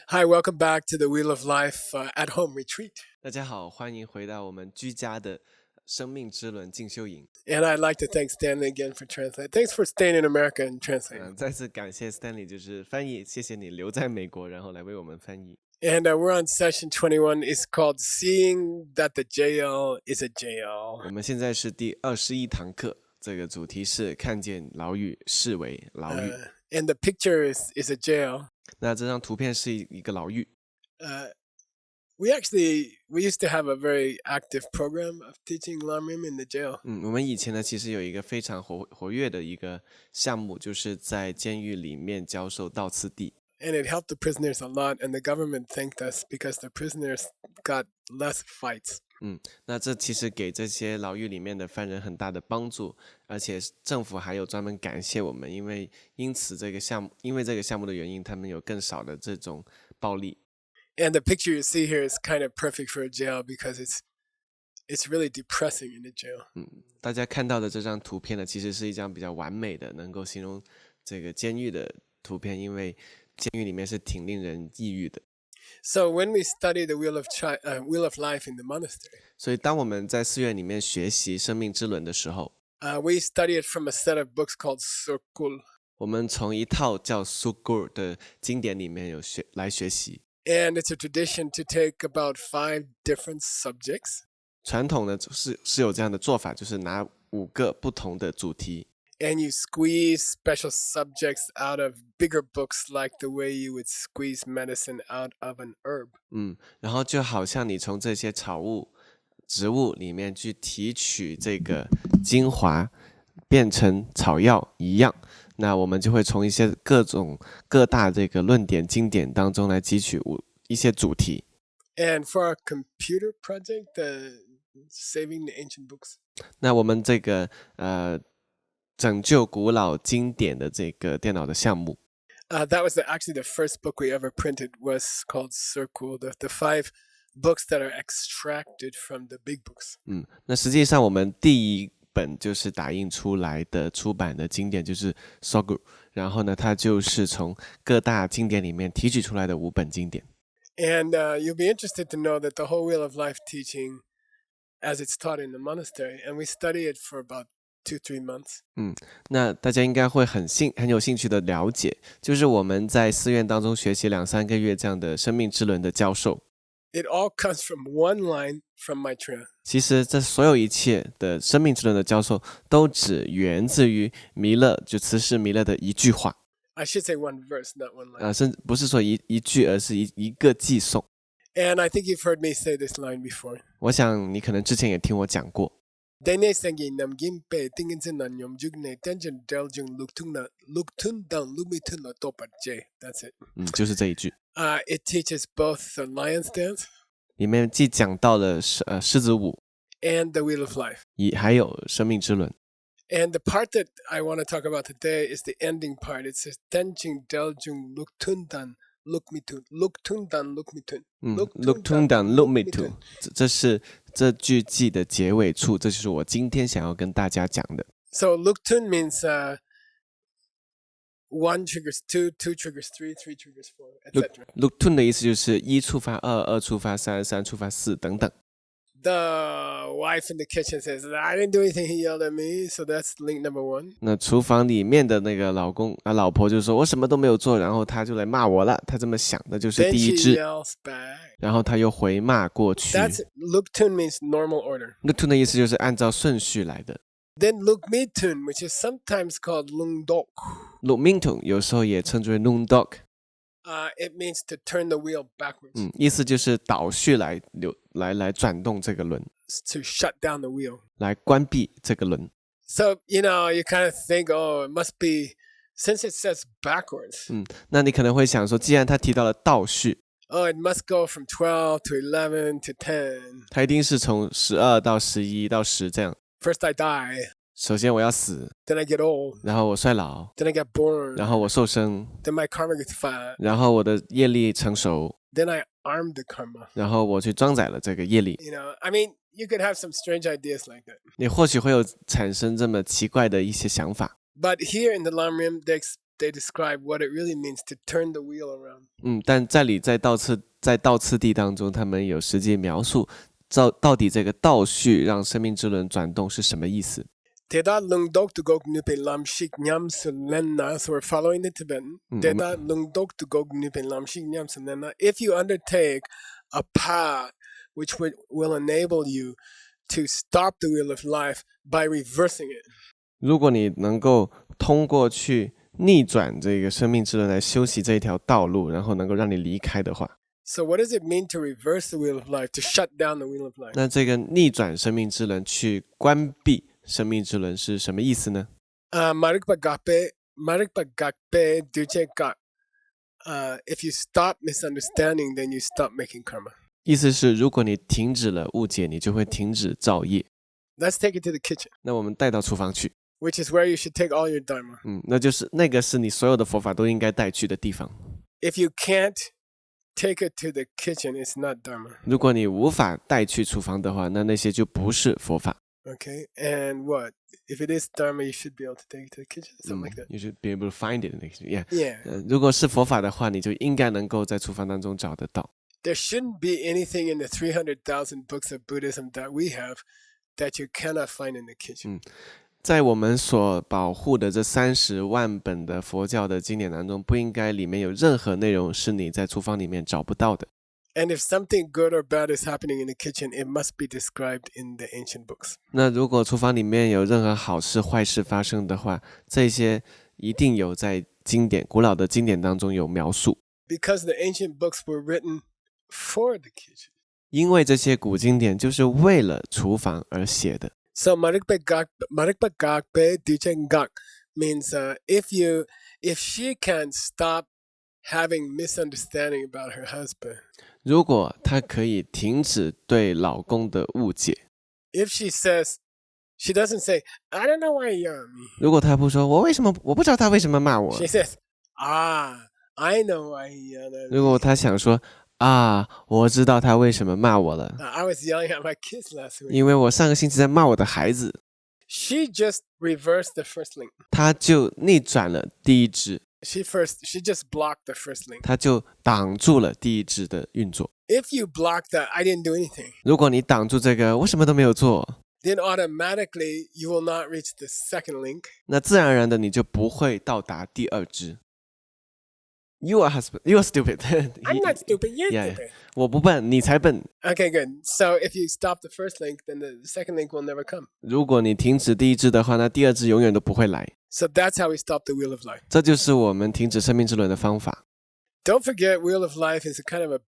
Hi, welcome back to the Wheel of Life at Home Retreat. 大家好，欢迎回到我们居家的生命之轮进修营。And I'd like to thank Stanley again for translating. Thanks for staying in America and translating. 再次感谢 Stanley 就是翻译，谢谢你留在美国，然后来为我们翻译。And we're on session 21. It's called Seeing That the JL is a 我 JL. 们现在是第21堂课，这个主题是看见牢狱视为牢狱。And the picture is a jail. 那这张图片是一个牢狱。We used to have a very active program of teaching Lamrim in the jail. 我们以前呢，其实有一个非常活跃的一个项目，就是在监狱里面教授道次第。And it helped the prisoners a lot, and the government thanked us because the prisoners got less fights. 那这其实给这些牢狱里面的犯人很大的帮助，而且政府还有专门感谢我们，因为这个项目的原因，他们有更少的这种暴力。And the picture you see here is kind of perfect for a jail because it's really depressing in the jail. 大家看到的这张图片呢，其实是一张比较完美的，能够形容这个监狱的图片，因为监狱里面是挺令人抑郁的。So when we study the Wheel of Life in the monastery, 所以当我们在寺院里面学习生命之轮的时候， we study it from a set of books called Surkul. 我们从一套叫 Sugur 的经典里面来学习。And it's a tradition to take about 5 different subjects. 传统的是有这样的做法，就是拿5个不同的主题。And you squeeze special subjects out of bigger books like the way you would squeeze medicine out of an herb. 然后就好像你从这些植物里面去提取这个精华，变成草药一样。那我们就会从一些各大这个论点经典当中来汲取一些主题。And for our computer project, Saving the Ancient Books. 那我们这个拯救古老经典的这个电脑的项目。That was actually the first book we ever printed was called Circle, the 5 books that are extracted from the big books. 那实际上我们第一本就是打印出来的出版的经典就是 Sogur， 然后呢，它就是从各大经典里面提取出来的5本经典。And you'll be interested to know that the whole Wheel of Life teaching, as it's taught in the monastery, and we study it for about 2-3 months. 那大家应该会很有兴趣的了解，就是我们在寺院当中学习2-3个月这样的生命之轮的教授。It all comes from one line from Maitreya. 其实这所有一切的生命之轮的教授都只源自于弥勒，就慈氏弥勒的一句话。I should say one verse, not one line. 甚至不是说一句，而是一个寄颂。And I think you've heard me say this line before. 我想你可能之前也聽我講過。Dene sengi nam gimpe tingin sin nan yom jugne tension deljung luktun dan lumitun la toparje. That's it. 就是这一句。It teaches both the lion's dance 里面既講到了獅子舞 and the Wheel of Life. 還有生命之輪。And the part that I want to talk about today is the ending part. It says tenjing deljung luktundan lukmitun. Luktundan lukmitun. Luktundan lukmitun. 这是这句记的结尾处，这就是我今天想要跟大家講的。So luktun means 1 triggers 2, 2 triggers 3, 3 triggers 4, etc. Luktun 的意思就是1觸發2， 2觸發3， 3觸發4等等。The wife in the kitchen says, I didn't do anything, he yelled at me. So that's link number 1. 那厨房里面的那个老婆就说我什么都没有做，然后他就来骂我了，他这么想的就是第一支。 Then she yells back. 然后他又回骂过去。 Luktun means normal order. Luktun 的意思就是按照顺序来的。Then lukmitun, which is sometimes called lungdok. Lukmitun 有时候也称之为 lungdok. It means to turn the wheel backwards. 意思就是倒序来转动这个轮。To shut down the wheel. 来关闭这个轮。So, you kind of think, it must be, since it says backwards. 那你可能会想说，既然他提到了倒序， it must go from 12 to 11 to 10. 他一定是从12到11到10这样。First I die. 首先我要死， Then I get old. 然后我衰老， Then I get born. 然后我受生， Then my karma gets fat. 然后我的业力成熟， Then I arm the karma. 然后我去装载了这个业力。You could have some strange ideas like that. 你或许会有产生这么奇怪的一些想法。But here in the Lamrim, they describe what it really means to turn the wheel around. 但在倒次第当中，他们有实际描述到底这个倒叙让生命之轮转动是什么意思。Teda lungdok tugok nupe lamshik nyam sulenna. So we're following the Tibetan. Teda lungdok tugok nupe lamshik nyam sulenna. If you undertake a path which will enable you to stop the wheel of life by reversing it. 如果你能够通过去逆转这个生命之轮来修习这一条道路，然后能够让你离开的话， So what does it mean to reverse the wheel of life, to shut down the wheel of life? 那这个逆转生命之轮去关闭生命之轮是什么意思呢？ Marikpa gakpe duche gak. If you stop misunderstanding, then you stop making karma. 意思是如果你停止了误解，你就会停止造业。 Let's take it to the kitchen, 那我们带到厨房去， which is where you should take all your dharma. 那个是你所有的佛法都应该带去的地方。 If you can't take it to the kitchen, it's not dharma. 如果你无法带去厨房的话，那些就不是佛法。 Okay, and what? If it is dharma, you should be able to take it to the kitchen, something like that. You should be able to find it. Yeah. 如果是佛法的话，你就应该能够在厨房当中找得到。 There shouldn't be anything in the 300,000 books of Buddhism that we have that you cannot find in the kitchen. 在我们所保护的这30万本的佛教的经典当中，不应该里面有任何内容是你在厨房里面找不到的。 And if something good or bad is happening in the kitchen, it must be described in the ancient books. 那如果厨房里面有任何好事坏事发生的话，这些一定有在古老的经典当中有描述。 Because the ancient books were written for the kitchen. 因为这些古经典就是为了厨房而写的。 So marikpa gakpe duchen gak means if she can stop having misunderstanding about her husband. 如果她可以停止对老公的误解， If she says, she doesn't say, I don't know why you yell at me. 如果她不说我不知道他为什么骂我， She says, I know why he yelled at 如 me. 果她想说我知道他为什么骂我了， I was yelling at my kids last week. 因为我上个星期在骂我的孩子， She just reversed the first link. 她就逆转了第一支， She just blocked the first link. 她就挡住了第一支的运作。 If you block that, I didn't do anything. 如果你挡住这个，我什么都没有做， Then automatically you will not reach the second link. 那自然而然的你就不会到达第二支。You are stupid. I'm not stupid, you're Yeah. stupid. 我不笨，你才笨。 Okay, good. So if you stop the first link, then the second link will never come. 如果你停止第一支的话，那第二支永远都不会来。 So that's how we stop the wheel of life. 这就是我们停止生命之轮的方法。 Don't forget, wheel of life is a kind of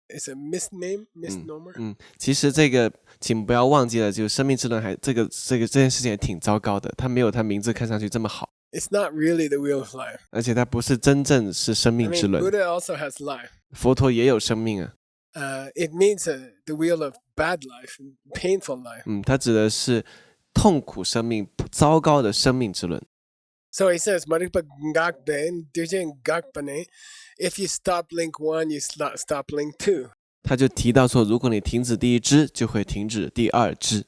it's a misnomer. 其实这个，请不要忘记了，就是生命之轮这件事情也挺糟糕的，它没有它名字看上去这么好， It's not really the wheel of life. 而且它不是真正是生 I 命之 mean, 轮。 Buddha also has life. 佛陀也有生命啊， It means the wheel of bad life, painful life. 它指的是痛苦生命、糟糕的生命之轮。 So he says, "Marikpa gakbe, dujen gakpane." If you stop link 1, you stop link 2. 他就提到说，如果你停止第一支，就会停止第二支，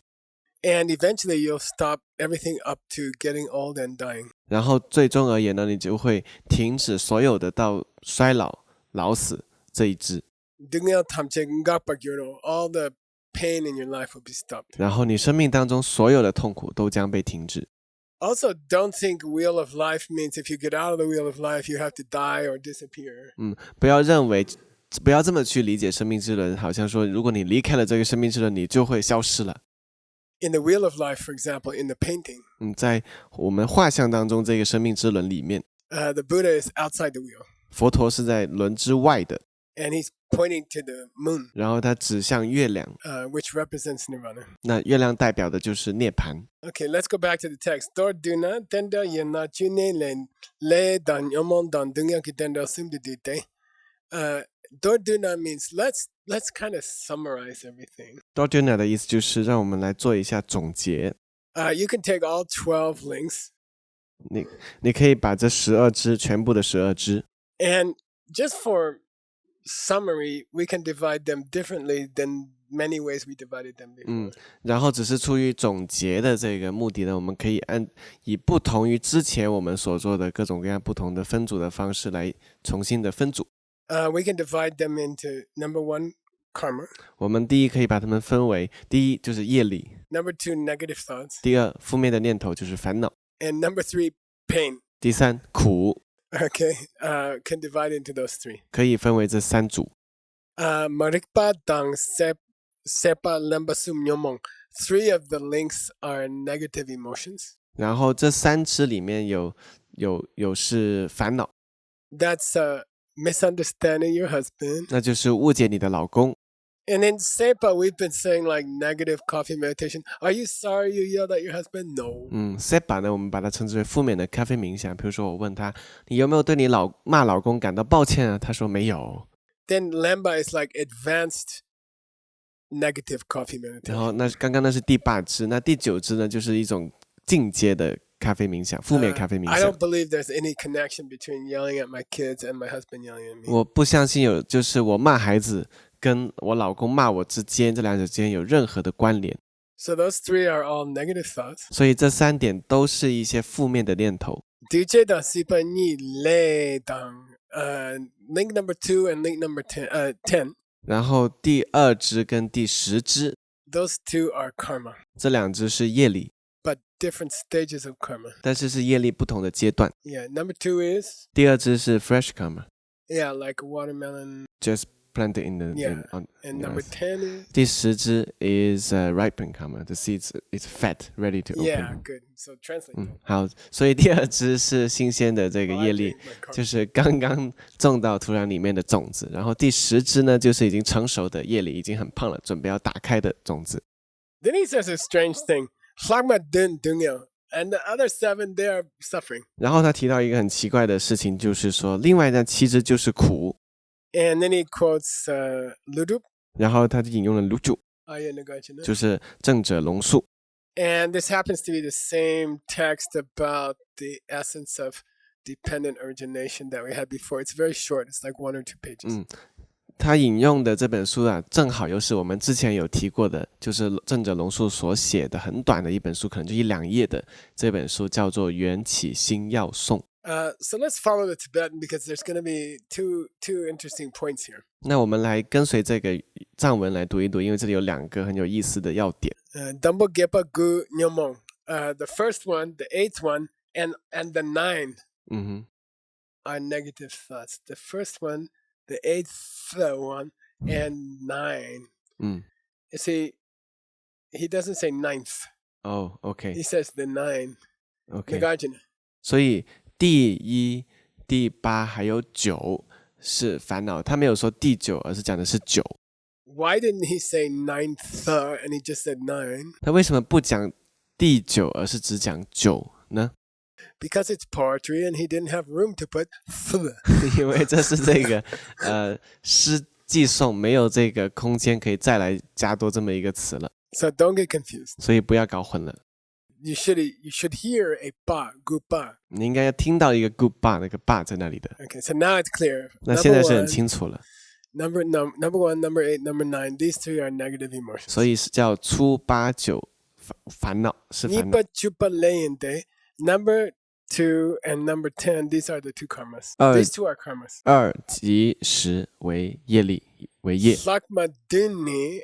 And eventually you'll stop everything up to getting old and dying. 然后最终而言呢，你就会停止所有的到衰老、老死这一支， Dungel tamche gakpa gyuro, all the pain in your life will be stopped. 然后你生命当中所有的痛苦都将被停止。 Also, don't think wheel of life means if you get out of the wheel of life, you have to die or disappear. 不要这么去理解生命之轮，好像说如果你离开了这个生命之轮，你就会消失了。 In the wheel of life, for example, in the painting, 在我们画像当中这个生命之轮里面， the Buddha is outside the wheel, 佛陀是在轮之外的， and he's pointing to the moon, 然后他指向月亮， which represents nirvana. 那月亮代表的就是涅槃。 Okay, let's go back to the text. Dorduna tenda yena chune le dan yomon dan dunya ki tenda simdidite. Dorduna means let's kind of summarize everything. Dorduna 的意思就是让我们来做一下总结。 You can take all 12 links, 你可以把这12支全部的12支， and just for summary, we can divide them differently than many ways we divided them before. 然后只是出于总结的这个目的呢，我们可以以不同于之前我们所做的各种各样不同的分组的方式来重新的分组。We can divide them into number 1, karma. 我们第一可以把它们分为，第一就是业力， Number 2, negative thoughts. 第二负面的念头就是烦恼， And number 3, pain. 第三苦， Okay, can divide into those 3. 可以分为这3组。Marikpa dang sepa lemba sum nyomong. 3 of the links are negative emotions. 然后这3支里面有是烦恼， That's misunderstanding your husband. 那就是误解你的老公。 And in Sepa, we've been saying like negative coffee meditation. Are you sorry you yelled at your husband? No. Sepa 呢，我们把它称之为负面的咖啡冥想。比如说我问他，你有没有对你骂老公感到抱歉啊？他说没有。Then Lemba is like advanced negative coffee 然 meditation. 后刚刚那是第8支，那第9支呢，就是一种进阶的咖啡冥想，负面咖啡冥 I 想 don't。believe there's any connection between yelling at my kids and my husband yelling at me. 我不相信就是我骂孩子跟我老公骂我之间，这两者之间有任何的关联。So those 3 are all negative thoughts. 所以这3点都是一些负面的念头。 DJ da sipa ni le dang. Link number 2 and link number 10. 然后第2支跟第10支， Those 2 are karma, 这2支是业力， but different stages of karma. 但是业力不同的阶段。 Yeah, number 2 is, 第2支是 fresh karma， yeah, like watermelon. just planted in the Yeah, on and number 10 is, 第10支 is ripened karma, the seeds is fat, ready to open. yeah, good. So translate. 好，所以第2支是新鲜的这个业力， My karma. 就是刚刚种到土壤里面的种子，然后第10支呢，就是已经成熟的业力，已经很胖了，准备要打开的种子。 Then he says a strange thing. Hlagma dun dungyo. And the other 7, they are suffering. 然后他提到一个很奇怪的事情，就是说另外那7支就是苦， And then he quotes Ludup. 然后他就引用了卢主， Ayanagachana. 就是正者龙树。 And this happens to be the same text about the essence of dependent origination that we had before. It's very short. It's like 1 or 2 pages. 他引用的这本书啊，正好又是我们之前有提过的，就是正者龙树所写的很短的一本书，可能就1-2页的这本书，叫做《缘起心要颂》。So let's follow the Tibetan because there's going to be two interesting points here. 那我们来跟随这个藏文来读一读，因为这里有2个很有意思的要点。Dambo Gepa Gu Nyomong. The first one, the 8th one, and the 9 are negative thoughts. The first one, the 8th one, and 9. You see, he doesn't say 9th. OK He says the 9. OK， Nagarjuna. 所以第1、第8还有9是烦恼，他没有说第9，而是讲的是9。Why didn't he say 9th and he just said 9? 他为什么不讲第9，而是只讲9呢？ Because it's poetry and he didn't have room to put th. 因为这是这个诗寄颂，没有这个空间可以再来加多这么一个词了， So don't get confused. 所以不要搞混了。You should hear a ba, gu ba. 你应该要听到一个 good bar， 那个 bar 在那里的。 Okay, so now it's clear. 那现在是很 Number 清楚了， 1, number 8, number 9, these 3 are negative emotions. 所以是叫初8、9烦恼是烦恼。 Nipa chupa leyente, number 2 and number 10, these are the 2 karmas. These 2 are karmas. 2及10为业力为业， Lakma dini.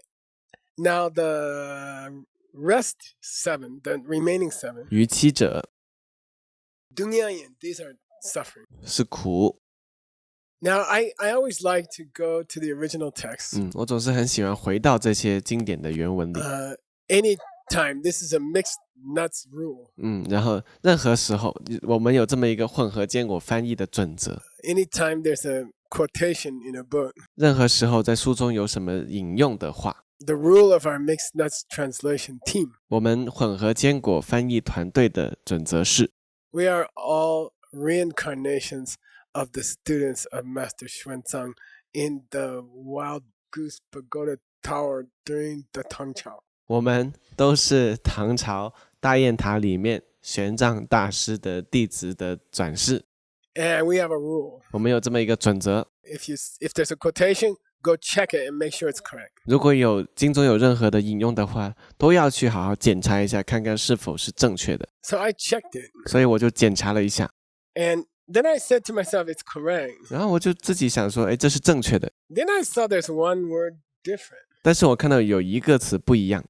Now the rest 7, the remaining 7, 余7者 dunyayan, these are suffering. 是苦。 Now, I always like to go to the original text. 我总是很喜欢回到这些经典的原文里。 Anytime, this is a mixed nuts rule. 然后任何时候，我们有这么一个混合坚果翻译的准则。 Anytime there's a quotation in a book, 任何时候在书中有什么引用的话， the rule of our mixed nuts translation team, 我们混合坚果翻译团队的准则是： we are all reincarnations of the students of Master Xuanzang in the Wild Goose Pagoda Tower during the Tang Chao. 我们都是唐朝大雁塔里面玄奘大师的弟子的转世。 And we have a rule. 我们有这么一个准则， If there's a quotation, go check it and make sure it's correct. 如果经中有任何的引用的话，都要去好好检查一下，看看是否是正确的。So I checked it. 所以我就检查了一下。And then I said to myself, it's correct. 然后我就自己想说，这是正确的。Then I saw there's one word different. 但是我看到有一个词不一样。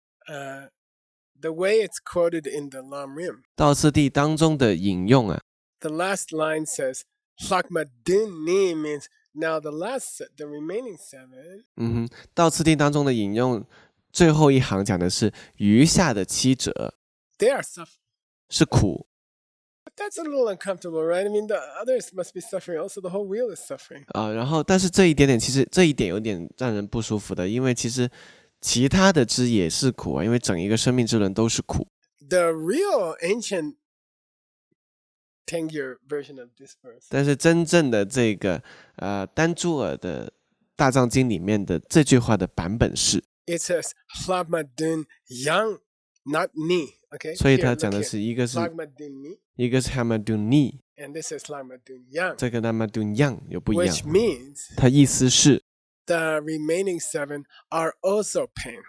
The way it's quoted in the Lam Rim. 道次第当中的引用啊。The last line says, Lakmaduni means now the remaining 7. 道次第当中的引用最后一行讲的是余下的7者 They are suffering. 是苦。But that's a little uncomfortable, right? I mean, the others must be suffering also. The whole wheel is suffering. 然后但是这一点有点让人不舒服的，因为其实其他的枝也是苦啊，因为整一个生命之轮都是苦。The real ancient Tangyur version of this verse. 但是真正的这个丹珠尔的大藏经里面的这句话的版本是 It says Hlabmadun Yang, not Ni. Okay. 所以他讲的是一个是 Hlabmadun Ni, 一个是 Hamadun Ni， and this is Hlabmadun Yang. 这个 Hamadun Yang 有不一样。Which means 它意思是 the remaining 7 are also pain.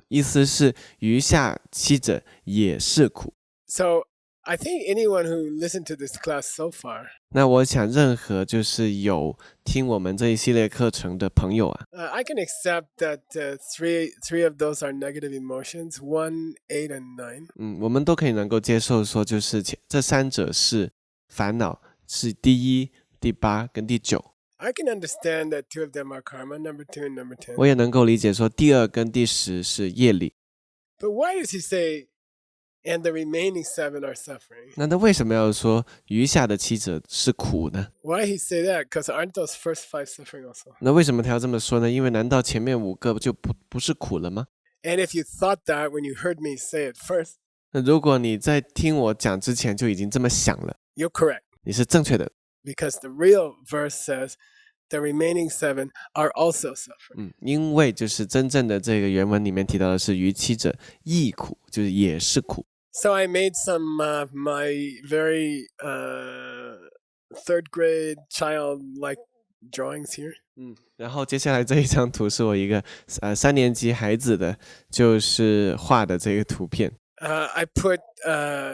意思是余下7者也是苦。 So I think anyone who listened to this class so far, 那我想任何就是有听我们这一系列课程的朋友啊， I can accept that three of those are negative emotions, 1, 8, and 9. 我们都可以能够接受说，就是这3者是烦恼，是第1、第8跟第9。I can understand that 2 of them are karma, number 2 and number 10. 我也能够理解说第2跟第10是业力。 But why does he say, and the remaining 7 are suffering? 那他为什么要说余下的7者是苦呢？ Why he say that? Because aren't those first 5 suffering also? 那为什么他要这么说呢？因为难道前面5个就不是苦了吗？ And if you thought that when you heard me say it first, 那如果你在听我讲之前就已经这么想了， you're correct. 你是正确的。 Because the real verse says the remaining 7 are also suffering. 因为就是真正的这个原文里面提到的是余7者亦苦，就是也是苦。 So I made some my very third grade child-like drawings here. 然后接下来这一张图是我一个3年级孩子的就是画的这个图片。I put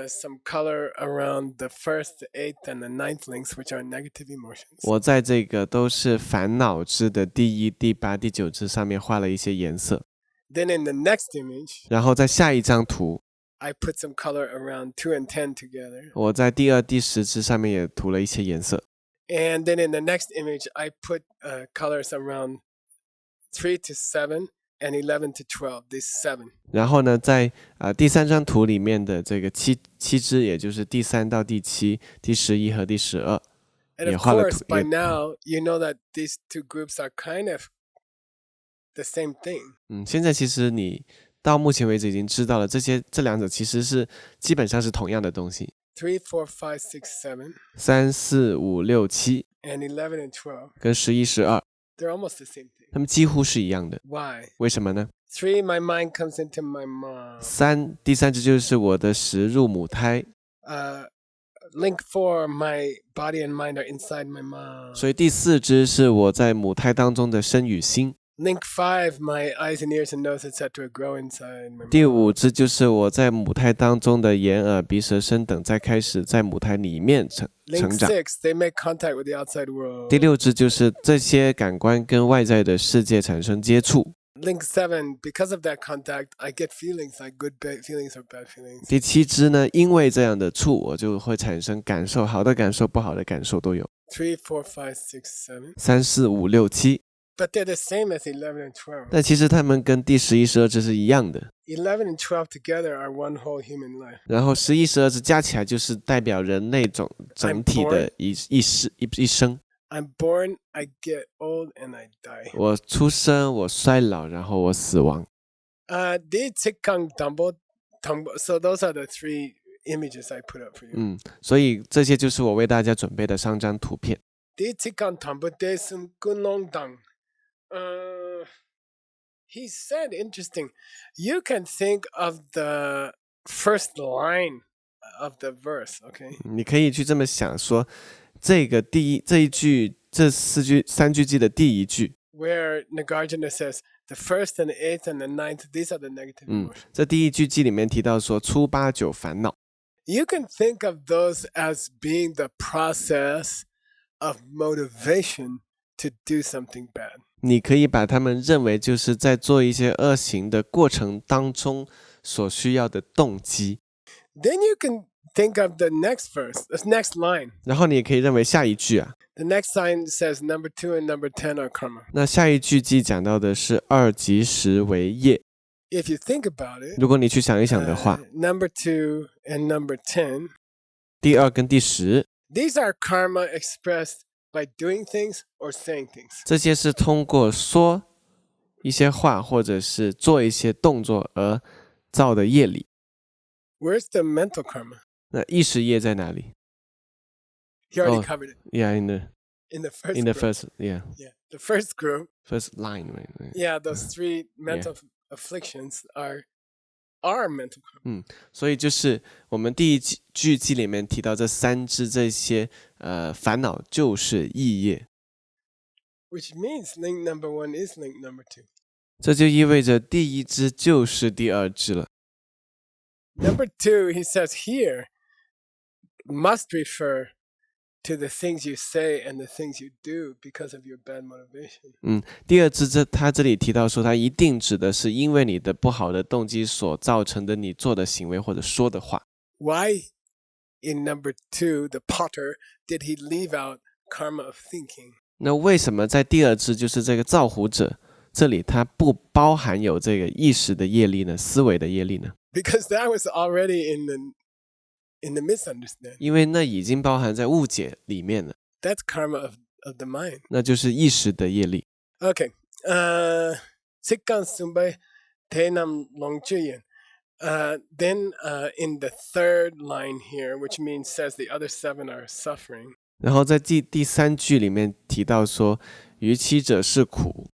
some color around the first, 8th, and the 9th links, which are negative emotions. 我在这个都是烦恼支的第1、第8、第9支上面画了一些颜色。 Then in the next image, 然后在下一张图， I put some color around 2 and 10 together. 我在第2、第10支上面也涂了一些颜色。 And then in the next image, I put colors around 3 to 7 and 11 to 12, these 7. 然后呢，在第3张图里面的这个七支，也就是第3到第7、第11和第12， And 也 of 画了 course, 图。by now, you know that these 2 groups are kind of the same thing. 现在其实你到目前为止已经知道了，这两者其实是基本上是同样的东西。 3, 4, 5, 6, 7, 3、4、5、6、7 and 11 and 12. 跟11、12， They're almost the same thing. 它们几乎是一样的。 Why? 为什么呢？ 3, my mind comes into my mom. 第3支就是我的食入母胎， Link 4, my body and mind are inside my mom. 所以第4支是我在母胎当中的身与心。 Link 5, my eyes and ears and nose, etc. grow inside my 第 mom. 5支就是我在母胎当中的眼、耳、鼻、舌、身等，再开始在母胎里面成 Link 长。 6, they make contact with the outside world. 第6支就是这些感官跟外在的世界产生接触。 Link 7, because of that contact, I get feelings like good feelings or bad feelings. 第7支呢，因为这样的触，我就会产生感受，好的感受、不好的感受都有。 3, 4, 5, 6, 7. 3、4、5、6、7， But they're the same as 11 and 12. 但其实它们跟第11、12支是一样的。 11 and 12 together are one whole human life. 然后11、12支加起来就是代表人类整体的一生。 I'm born, I get old, and I die. 我出生，我衰老，然后我死亡。 Di Tikang Dumbo. So those are the 3 images I put up for you. 所以这些就是我为大家准备的3张图片。 Di Tikang Dumbo de Sun Kunlong Dang. He said, interesting, you can think of the first line of the verse, okay? 你可以去这么想说，这一句，这3句记的第1句 where Nagarjuna says the first and the eighth and the ninth, these are the negative emotions. 在第一句记里面提到说初八九烦恼， You can think of those as being the process of motivation to do something bad. 你可以把它们认为就是在做一些恶行的过程当中所需要的动机， Then you can think of the next verse, the next line. 然后你也可以认为下一句啊， The next line says number 2 and number 10 are karma. 那下一句记讲到的是二及十为业。 If you think about it, 如果你去想一想的话， number 2 and number 10, 第二跟第十 these are karma expressed by doing things or saying things. 这些是通过说一些话或者是做一些动作而造的业力。 Where's the mental karma? 那意识业在哪里 He already Oh. covered it？Yeah, in the first the group. first, yeah, Yeah, the first group. first line, right? Yeah, those 3 mental afflictions are mental karma. 所以就是我们第一句记里面提到这三支这些烦恼就是意业， Which means link number 1 is link number 2. 这就意味着第一支就是第二支了。 Number 2, he says here, must refer to the things you say and the things you do because of your bad motivation. 第二支他这里提到说，他一定指的是因为你的不好的动机所造成的你做的行为或者说的话。 Why, in number 2, the potter, did he leave out karma of thinking? 那为什么在第二支就是这个造湖者这里它不包含有这个意识的业力呢？思维的业力呢？ Because that was already in the misunderstanding. 因为那已经包含在误解里面了， That's karma of the mind. 那就是意识的业力。 Okay. Sikkan Sumbai Tenam Longchuyen. Then in the third line here, which means says the other 7 are suffering. 然后在第三句里面提到说，愚妻者是苦。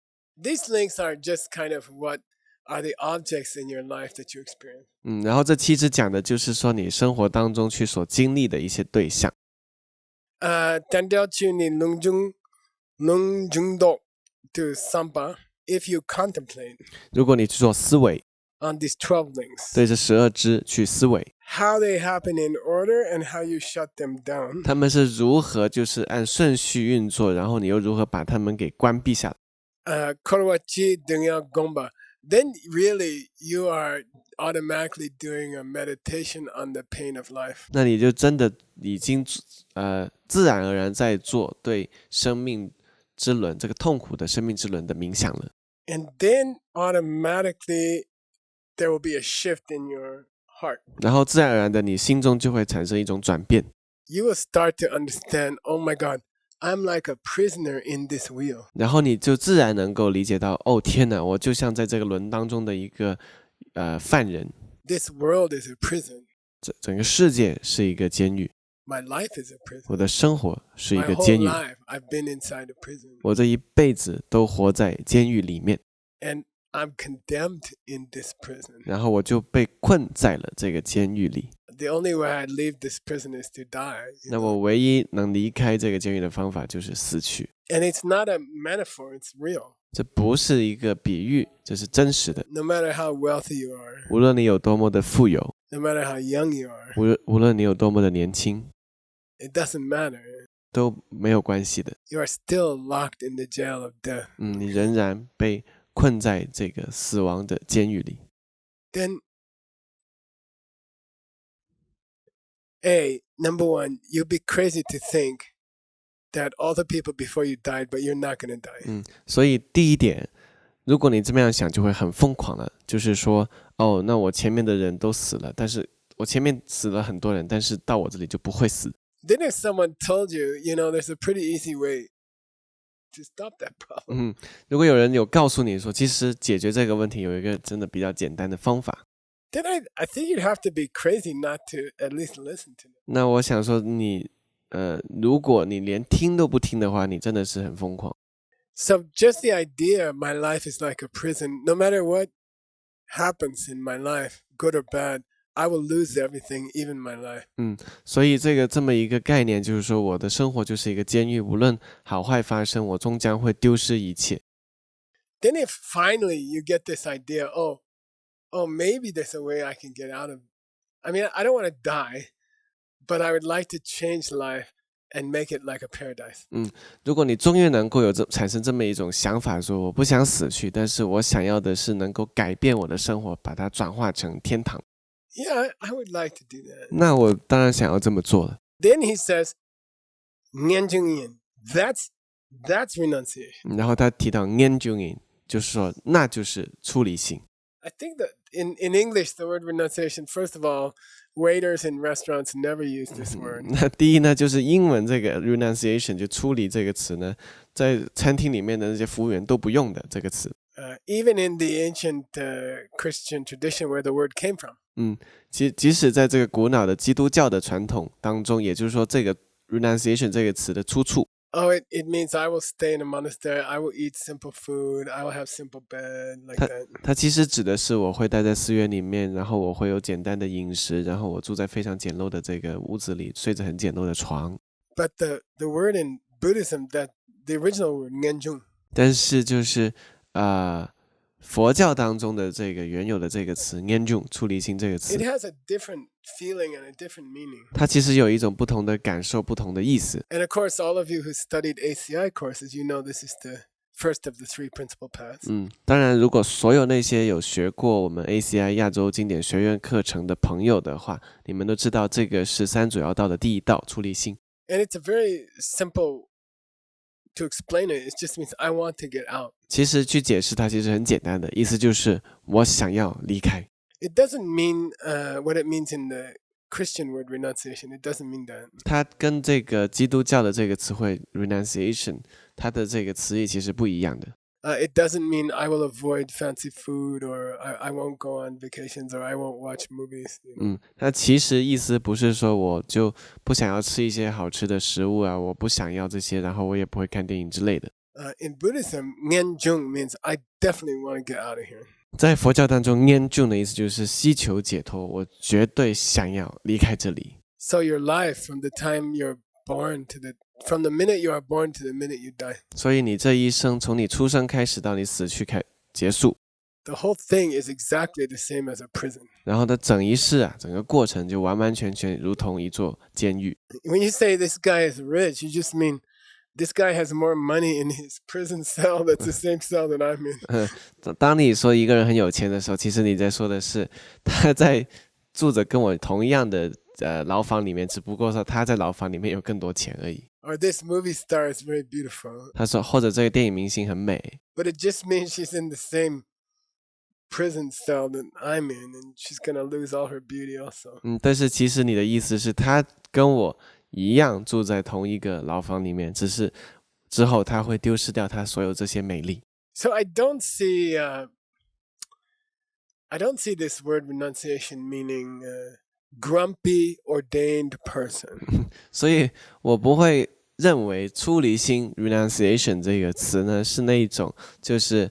These links are just kind of what are the objects in your life that you experience. 然后这七支讲的就是说你生活当中去所经历的一些对象。 Tandel Chuni Lungjungdo to Sampa, if you contemplate 如果你去做思维， on these 12 links, 对这12支去思维， how they happen in order and how you shut them down. 他们是如何就是按顺序运作，然后你又如何把他们给关闭下来。 Korwachi Dunya Gomba. Then really you are automatically doing a meditation on the pain of life. 那你就真的已经自然而然在做对生命之轮这个痛苦的生命之轮的冥想了。 And then automatically there will be a shift in your heart. 然后自然而然的你心中就会产生一种转变， You will start to understand, oh my God, I'm like a prisoner in this wheel. 然后你就自然能够理解到，哦天哪，我就像在这个轮当中的一个犯人， This world is a prison. 整个世界是一个监狱， My life is a prison. 我的生活是一 My 个 whole 监狱， life I've been inside a prison. 我这一辈子都活在监狱里面， And I'm condemned in this prison. 然后我就被困在了这个监狱里。 The only way I leave this prison is to die. 那我唯一能离开这个监狱的方法就是死去。 And it's not a metaphor, it's real. 这不是一个比喻，这是真实的。 No matter how wealthy you are, 无论你有多么的富有， no matter how young you are, 无论你有多么的年轻， it doesn't matter. 都没有关系的。 You are still locked in the jail of death. 你仍然被困在这个死亡的监狱里。 Then, number 1, you'd be crazy to think that all the people before you died, but you're not going to die. 所以第一点，如果你这么样想，就会很疯狂了。就是说，哦，那我前面的人都死了，但是我前面死了很多人，但是到我这里就不会死。 Then if someone told you, there's a pretty easy way to stop that problem. 如果有人有告诉你说，其实解决这个问题有一个真的比较简单的方法， Then I think you'd have to be crazy not to at least listen to them. 那我想说如果你连听都不听的话，你真的是很疯狂。 So just the idea my life is like a prison, no matter what happens in my life, good or bad, I will lose everything, even my life. 所以这么一个概念就是说，我的生活就是一个监狱，无论好坏发生，我终将会丢失一切。then if finally you get this idea, oh, maybe there's a way I can get out of. I mean, I don't want to die, but I would like to change life and make it like a paradise. 如果你终于能够产生这么一种想法，说我不想死去，但是我想要的是能够改变我的生活，把它转化成天堂。Yeah, I would like to do that. 那我当然想要这么做了。Then he says, "Nyanjungyin." That's renunciation. 然后他提到 "nyanjungyin"，就是说那就是出离心。I think that in English, the word renunciation, first of all, waiters in restaurants never use this word. 那第一呢，就是英文这个 renunciation 就出离这个词呢，在餐厅里面的那些服务员都不用的这个词。Even in the ancient Christian tradition where the word came from. 即使在这个古老的基督教的传统当中，也就是说这个 renunciation 这个词的出处。Oh, it means I will stay in a monastery, I will eat simple food, I will have simple bed, like that. 它其实指的是我会待在寺院里面，然后我会有简单的饮食，然后我住在非常简陋的这个屋子里，睡着很简陋的床。But the word in Buddhism, that the original word, ngenjung. 但是就是佛教当中的这个原有的这个词 "ngenjung" 出离心这个词 It has a different feeling and a different meaning. 它其实有一种不同的感受，不同的意思。And of course, all of you who studied ACI courses, you know this is the first of the three principal paths. 当然如果所有那些有学过我们 ACI 亚洲经典学院课程的朋友的话，你们都知道这个是三主要道的第一道出离心。 And it's a very simple to explain it. It just means I want to get out. 其实去解释它其实很简单的，意思就是我想要离开。It doesn't mean what it means in the Christian word renunciation. It doesn't mean that. 它跟这个基督教的这个词汇 renunciation， 它的这个词义其实不一样的。It doesn't mean I will avoid fancy food or I won't go on vacations or I won't watch movies. 它其实意思不是说我就不想要吃一些好吃的食物啊，我不想要这些，然后我也不会看电影之类的。In Buddhism, ngenjung means I definitely want to get out of here. 在佛教当中 "ngenjung" 的意思就是希求解脱，我绝对想要离开这里。So your life from the time you're born from the minute you are born to the minute you die. 所以你这一生从你出生开始到你死去结束， The whole thing is exactly the same as a prison. 然后的整一世啊，整个过程就完完全全如同一座监狱。 When you say this guy is rich, you just mean this guy has more money in his prison cell that's the same cell that I'm in. 当你说一个人很有钱的时候，其实你在说的是他在住着跟我同一样的牢房里面，只不过说他在牢房里面有更多钱而已。Or this movie star is very beautiful. 他说，或者这个电影明星很美， But it just means she's in the same prison cell that I'm in, and she's gonna lose all her beauty also. 但是其实你的意思是，他跟我一样住在同一个牢房里面，只是之后他会丢失掉他所有这些美丽。 So I don't see this word renunciation meaning grumpy ordained person. 所以我不会认为出离心 renunciation 这个词呢是那一种就是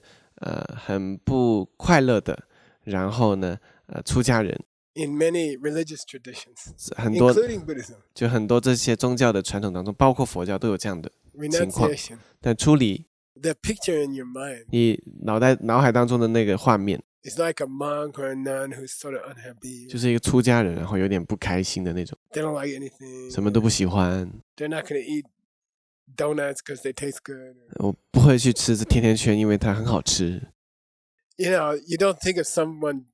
很不快乐的，然后呢出家人。In many religious traditions, 很多 including Buddhism, 就很多这些宗教的传统当中，包括佛教都有这样的情况。 renunciation, 但出离， the picture in your mind 你脑海当中的那个画面， is like a monk or a nun who's sort of unhappy. 就是一个出家人，然后有点不开心的那种， They don't like anything. 什么都不喜欢。 They're not going to eat donuts because they taste good. 我不会去吃这甜甜圈，因为它很好吃。 You know, you don't think of someone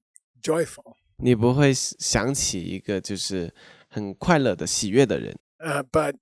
joyful. 你不会想起一个就是很快乐的、喜悦的人。 But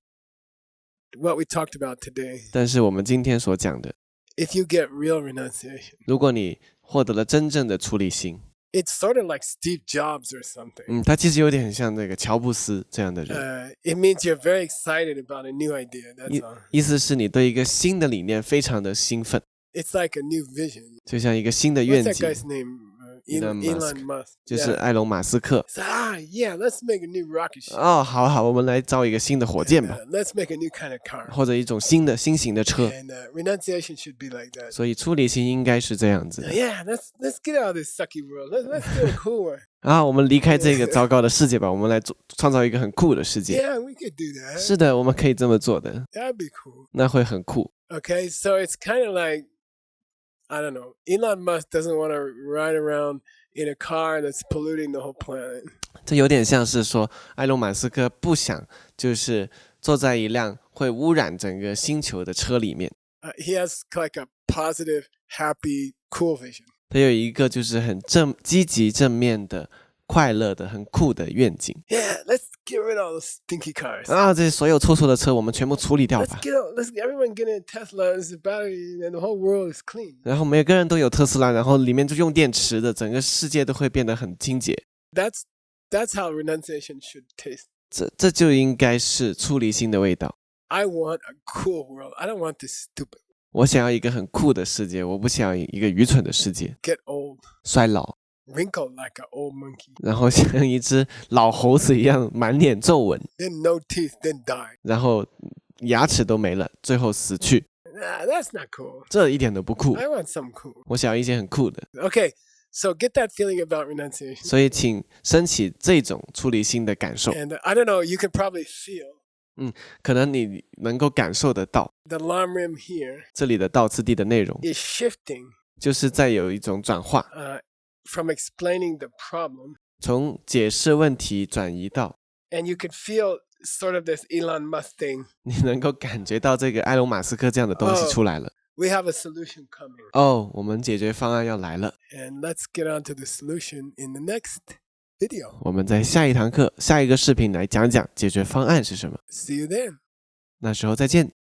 what we talked about today, 但是我们今天所讲的， if you get real renunciation, 如果你获得了真正的出离心， it's sort of like Steve Jobs or something. 他其实有点很像那个乔布斯这样的人。 It means you're very excited about a new idea. That's all. 意思是你对一个新的理念非常的兴奋， It's like a new vision. 就像一个新的 What's 愿 that 景， guy's name? Elon Elon Musk. 就是 Yeah. 埃隆·马斯克。 So, yeah, let's make a new rocket ship. 好好，我们来造一个新的火箭吧， Let's make a new kind of car. 或者一种新型的车。 And renunciation should be like that. 所以出离心应该是这样子。 Yeah, let's get out of this sucky world. Let's do a cool one. 我们离开这个糟糕的世界吧，我们来创造一个很酷的世界。 Yeah, we could do that. 是的，我们可以这么做的， That'd be cool. 那会很酷。 Okay, so it's kind of like I don't know. Elon Musk doesn't want to ride around in a car that's polluting the whole planet. 这有点像是说，埃隆·马斯克不想就是坐在一辆会污染整个星球的车里面。He has like a positive, happy, cool vision. 他有一个就是很积极正面的、快乐的、很酷的愿景。Yeah, let's get rid of all those stinky cars. 这些所有臭的车，我们全部处理掉吧。Let's everyone get in Teslas, the battery, and the whole world is clean. 然后每个人都有特斯拉，然后里面就用电池的，整个世界都会变得很清洁。That's how renunciation should taste. 这就应该是出离心的味道。I want a cool world. I don't want this stupid. 我想要一个很酷的世界，我不想要一个愚蠢的世界。Get old. 衰老。Wrinkled like an old monkey. 然后像一只老猴子一样，满脸皱纹。Then no teeth, then die. 然后牙齿都没了，最后死去。That's not cool. 这一点都不酷。I want something cool. 我想要一些很酷的。Okay, so get that feeling about renunciation. 所以请升起这种出离心的感受。And I don't know, you can probably feel. 可能你能够感受得到 The lam rim here 这里的倒次第的内容 is shifting 就是在有一种转化 from explaining the problem 从解释问题转移到 and you can feel sort of this Elon Musk thing 你能够感觉到这个埃隆马斯克这样的东西出来了 We have a solution coming 我们解决方案要来了 And let's get on to the solution in the next video 我们在下一堂课下一个视频来讲讲解决方案是什么 See you then 那时候再见